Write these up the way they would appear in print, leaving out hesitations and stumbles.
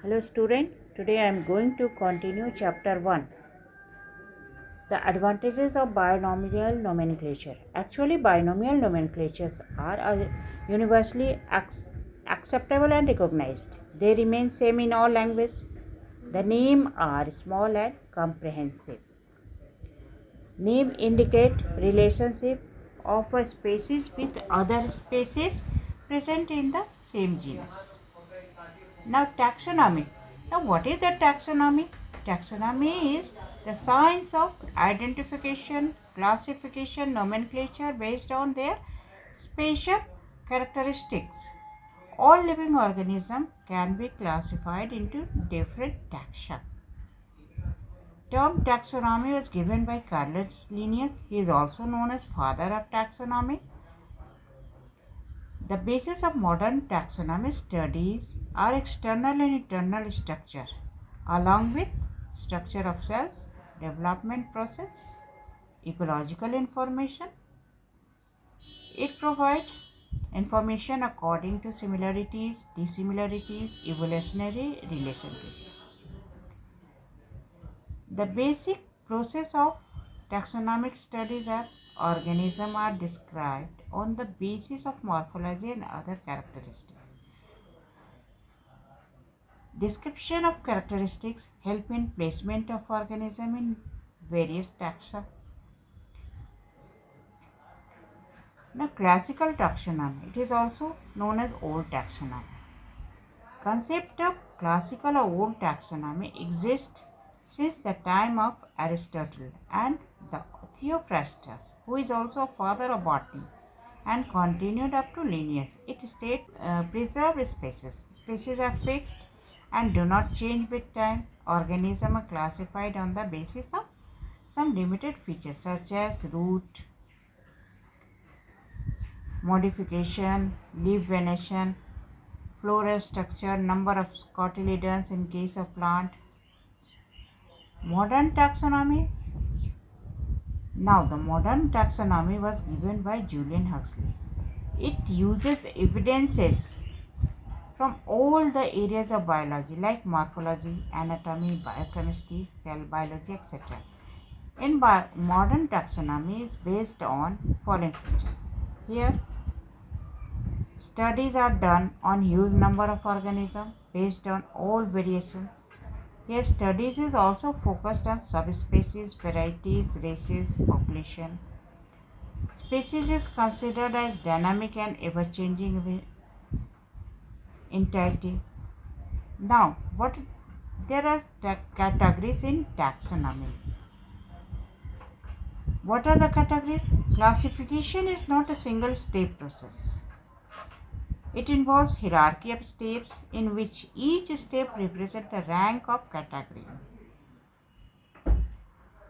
Hello student, today I am going to continue chapter 1. The advantages of binomial nomenclature. Actually, binomial nomenclatures are universally acceptable and recognized. They remain same in all languages. The names are small and comprehensive. Name indicate relationship of a species with other species present in the same genus. Now taxonomy. Now what is the taxonomy? Taxonomy is the science of identification, classification, nomenclature based on their spatial characteristics. All living organisms can be classified into different taxa. Term taxonomy was given by Carolus Linnaeus. He is also known as father of taxonomy. The basis of modern taxonomy studies are external and internal structure, along with structure of cells, development process, ecological information. It provides information according to similarities, dissimilarities, evolutionary relationships. The basic process of taxonomic studies are organisms are described on the basis of morphology and other characteristics. Description of characteristics help in placement of organism in various taxa. Now, classical taxonomy, it is also known as old taxonomy. Concept of classical or old taxonomy exists since the time of Aristotle and the Theophrastus, who is also father of botany, and continued up to Linnaeus. It states preserved species. Species are fixed and do not change with time. Organisms are classified on the basis of some limited features such as root modification, leaf venation, floral structure, number of cotyledons in case of plant. Modern taxonomy. Now the modern taxonomy was given by Julian Huxley. It uses evidences from all the areas of biology like morphology, anatomy, biochemistry, cell biology, etc. In modern taxonomy is based on following features. Here, studies are done on huge number of organisms based on all variations. Here, studies is also focused on subspecies, varieties, races, population. Species is considered as dynamic and ever-changing entity. Now, there are categories in taxonomy. What are the categories? Classification is not a single step process. It involves hierarchy of steps in which each step represents a rank of category.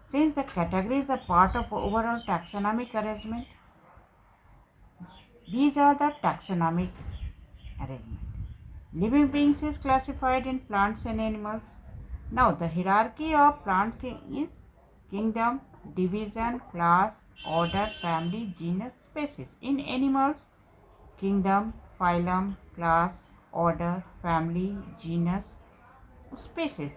Since the categories are part of overall taxonomic arrangement, these are the taxonomic arrangement. Living beings is classified in plants and animals. Now the hierarchy of plants is kingdom, division, class, order, family, genus, species. In animals, kingdom, phylum, class, order, family, genus, species.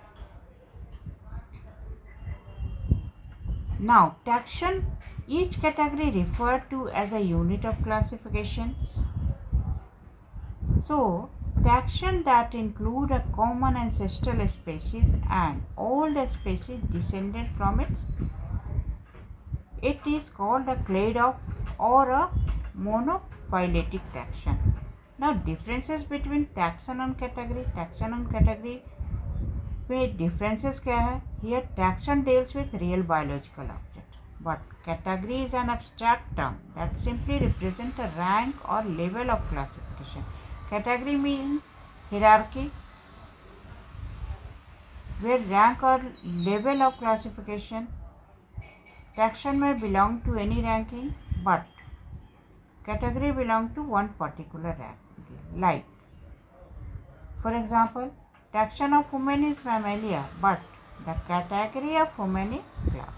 Now taxon, each category referred to as a unit of classification. So taxon that include a common ancestral species and all the species descended from it is called a clade of or a monophyletic taxon. Now differences between taxon and category में differences क्या है? Here taxon deals with real biological object, but category is an abstract term that simply represents a rank or level of classification. Category means hierarchy, where rank or level of classification. Taxon may belong to any ranking, but category belong to one particular ranking. Like, for example, taxon of human is Mammalia, but the category of human is class.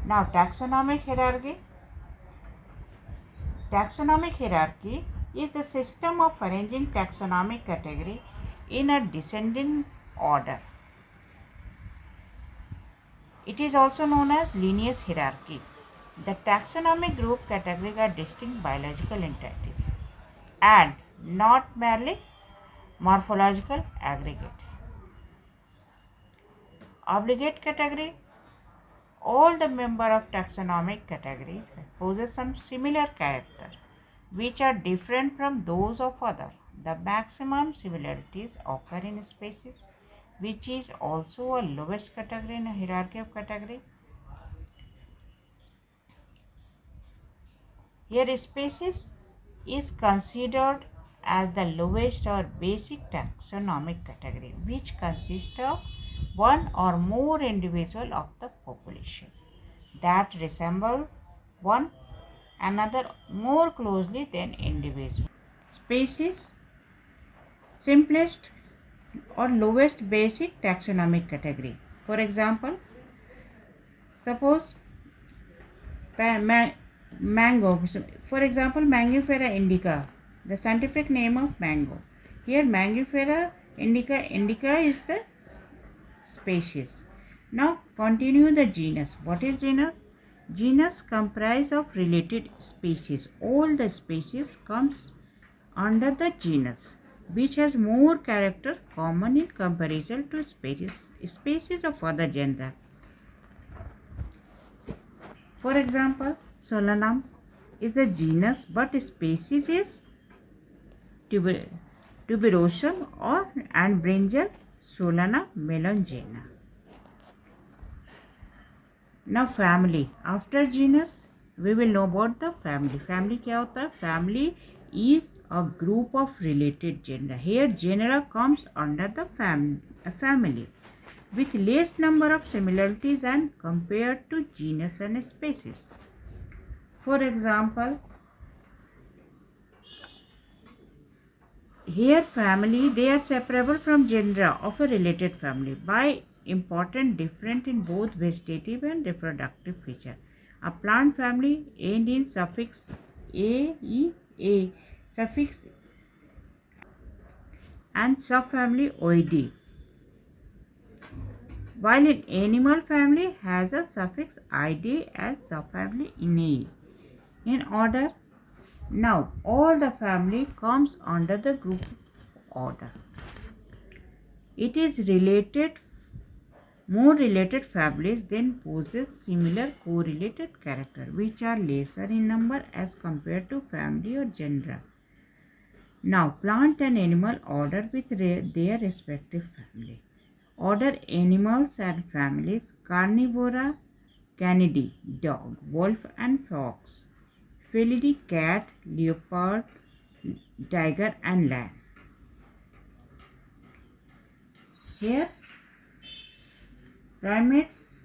Now, taxonomic hierarchy. Taxonomic hierarchy is the system of arranging taxonomic category in a descending order. It is also known as lineage hierarchy. The taxonomic group categories are distinct biological entities and not merely morphological aggregate. Obligate category. All the members of taxonomic categories possess some similar character which are different from those of other. The maximum similarities occur in species, which is also a lowest category in a hierarchy of category. Here species is considered as the lowest or basic taxonomic category, which consists of one or more individual of the population that resemble one another more closely than individual. Species, simplest or lowest basic taxonomic category. For example, suppose mango. For example, Mangifera indica, the scientific name of mango. Here, Mangifera indica is the species. Now, continue the genus. What is genus? Genus comprise of related species. All the species comes under the genus, which has more character common in comparison to species of other gender. For example, Solanum is a genus, but species is Tuberosum and brinjal Solana melongena. Now family. After genus, we will know about the family. Family क्या होता है? Family is a group of related gender. Here genera comes under the family with less number of similarities and compared to genus and species. For example, here family, they are separable from genera of a related family by important difference in both vegetative and reproductive feature. A plant family end in suffix a, suffix and subfamily oid, while an animal family has a suffix id as subfamily inae. In order, now all the family comes under the group order. It is more related families then possess similar correlated character, which are lesser in number as compared to family or genera. Now, plant and animal order with their respective family. Order animals and families: Carnivora, Canidae, dog, wolf and fox; Felidae, cat, leopard, tiger and lion. Here, primates: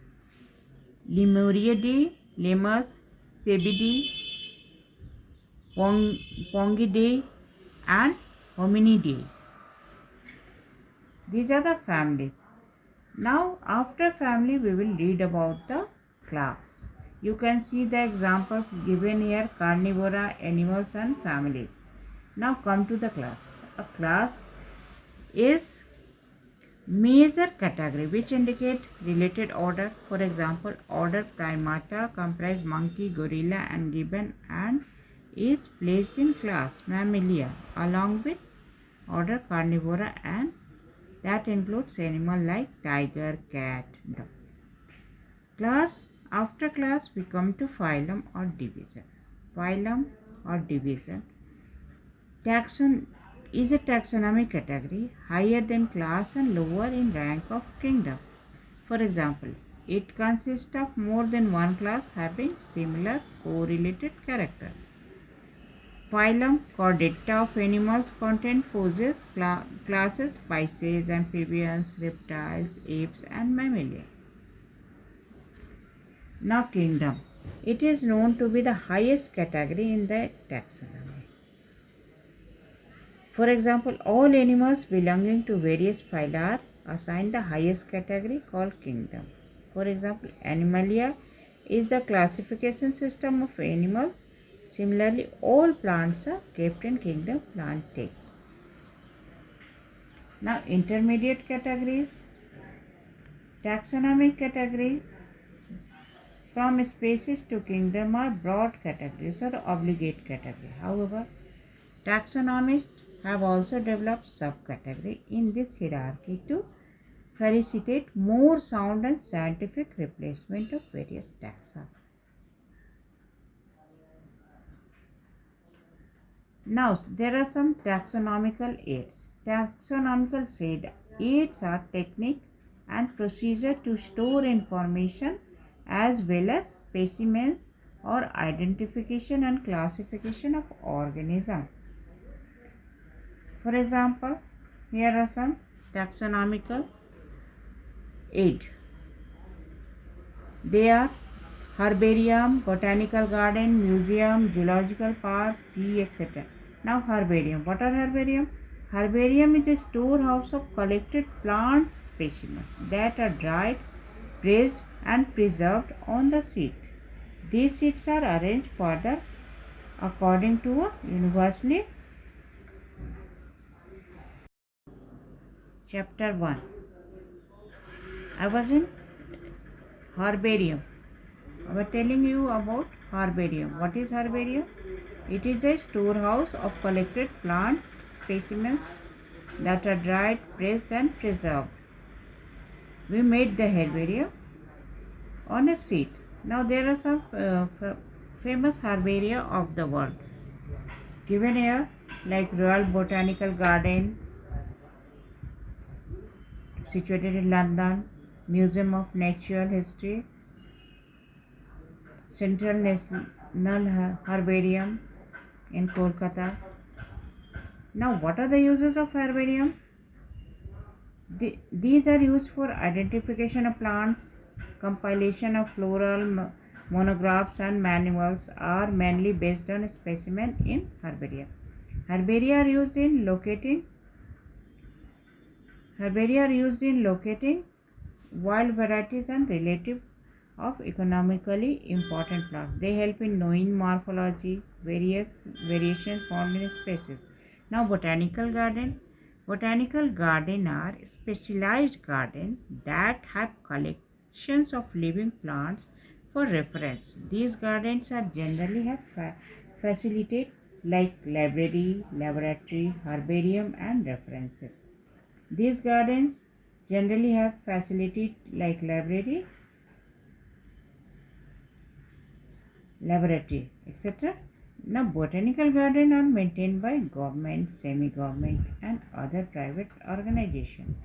Lemuridae, lemurs; Cebidae, Pongidae and Hominidae. These are the families. Now, after family, we will read about the class. You can see the examples given here: carnivora, animals and families. Now come to the class. A class is major category which indicate related order. For example, order Primata comprise monkey, gorilla and gibbon and is placed in class Mammalia along with order Carnivora, and that includes animal like tiger, cat, dog. Class. After class we come to phylum or division. Phylum or division. Taxon is a taxonomic category higher than class and lower in rank of kingdom. For example, it consists of more than one class having similar correlated character. Phylum Chordata of animals contain possess classes Pisces, amphibians, reptiles, apes and mammalia. Now kingdom. It is known to be the highest category in the taxonomy. For example, all animals belonging to various phyla are assigned the highest category called kingdom. For example, Animalia is the classification system of animals Similarly, all plants are kept in kingdom Plantae. Now, intermediate categories, taxonomic categories. From species to kingdom are broad categories or obligate categories. However, taxonomists have also developed subcategories in this hierarchy to facilitate more sound and scientific replacement of various taxa. Now, there are some taxonomical aids. Taxonomical aids are technique and procedure to store information as well as specimens or identification and classification of organisms. For example, here are some taxonomical aids. They are herbarium, botanical garden, museum, zoological park, etc. Now, herbarium. What are herbarium? Herbarium is a storehouse of collected plant specimens that are dried, pressed and preserved on the seed. These seeds are arranged further according to a universally. Chapter 1. I was in herbarium. I was telling you about herbarium. What is herbarium? It is a storehouse of collected plant specimens that are dried, pressed and preserved. We made the herbarium on a seed. Now there are some famous herbaria of the world given here, like Royal Botanical Garden situated in London, Museum of Natural History, Central National Herbarium in Kolkata. Now, what are the uses of herbarium? These are used for identification of plants, compilation of floral monographs and manuals are mainly based on specimen in herbaria. Herbaria are used in locating wild varieties and relative of economically important plants. They help in knowing morphology, various variations found in species. Now, botanical garden. Botanical garden are specialized gardens that have collections of living plants for reference. These gardens are generally have facilitate like library, laboratory, herbarium and references. These gardens generally have facilities like library, laboratory, etc. Now, botanical gardens are maintained by government, semi-government and other private organizations.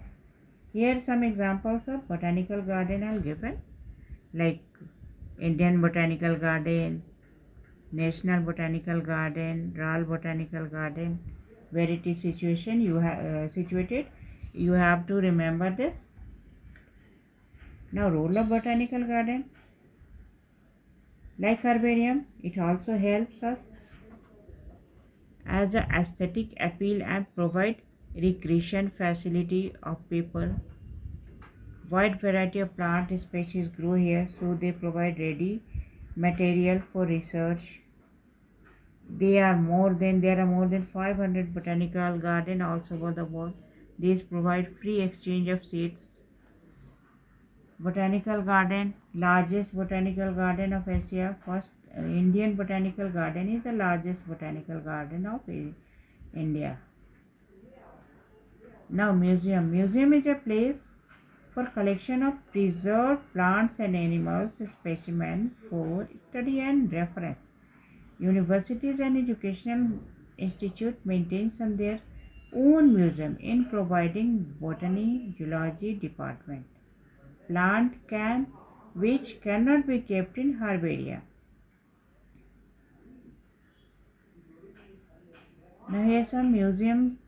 Here some examples of botanical garden are given, like Indian Botanical Garden, National Botanical Garden, Royal Botanical Garden. Where it is situated, you have to remember this. Now, role of botanical garden. Like herbarium, it also helps us as an aesthetic appeal and provide recreation facility of people. Wide variety of plant species grow here, so they provide ready material for research. There are more than 500 botanical gardens also over the world. These provide free exchange of seeds. Botanical garden, largest botanical garden of Asia. First, Indian Botanical Garden is the largest botanical garden of India. Now, museum. Museum is a place for collection of preserved plants and animals specimens for study and reference. Universities and educational institutes maintain their own museum in providing botany, zoology department. Plant which cannot be kept in herbaria. Now here are some museums,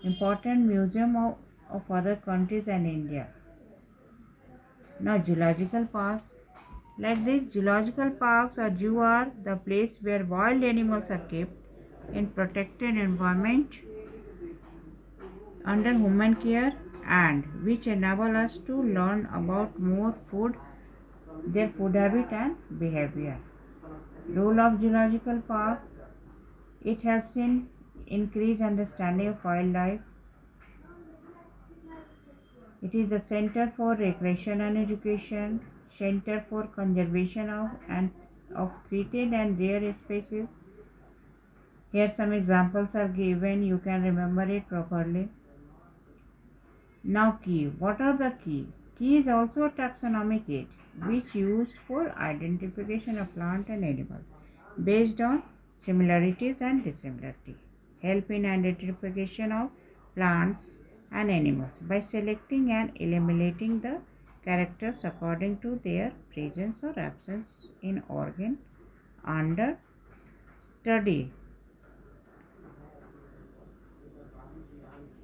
important museum of other countries and India. Now zoological parks. Like this, zoological parks or zoo are the place where wild animals are kept in protected environment under human care and which enable us to learn about their food habit and behavior. Role of zoological park: it helps in increase understanding of wildlife. It is the center for recreation and education, center for conservation of threatened and rare species. Here some examples are given, you can remember it properly. Now key. What are the key? Key is also a taxonomic aid which used for identification of plant and animal based on similarities and dissimilarity. Help in identification of plants and animals by selecting and eliminating the characters according to their presence or absence in organ under study.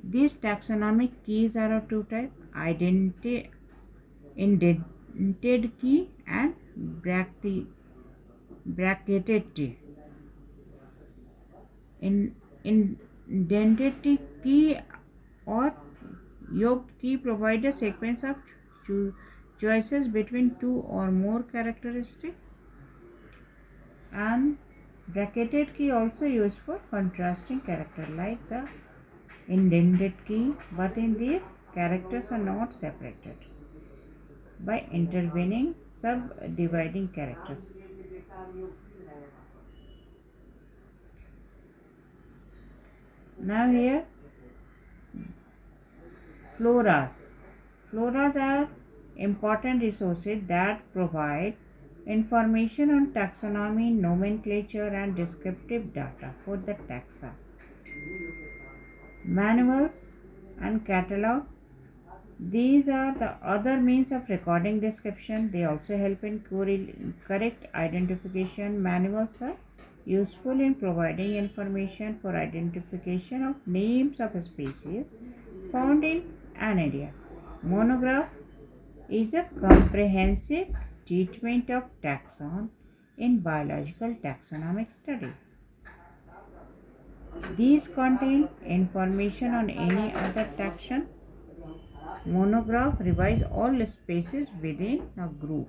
These taxonomic keys are of two types: indented key and bracketed key. Indented key or yoked key provide a sequence of choices between two or more characteristics, and bracketed key also used for contrasting character like the indented key, but in these characters are not separated by intervening subdividing characters. Now here floras. Floras are important resources that provide information on taxonomy, nomenclature and descriptive data for the taxa. Manuals and catalog. These are the other means of recording description. They also help in correct identification. Manuals are useful in providing information for identification of names of species found in an area. Monograph is a comprehensive treatment of taxon in biological taxonomic study. These contain information on any other taxon. Monograph revises all species within a group.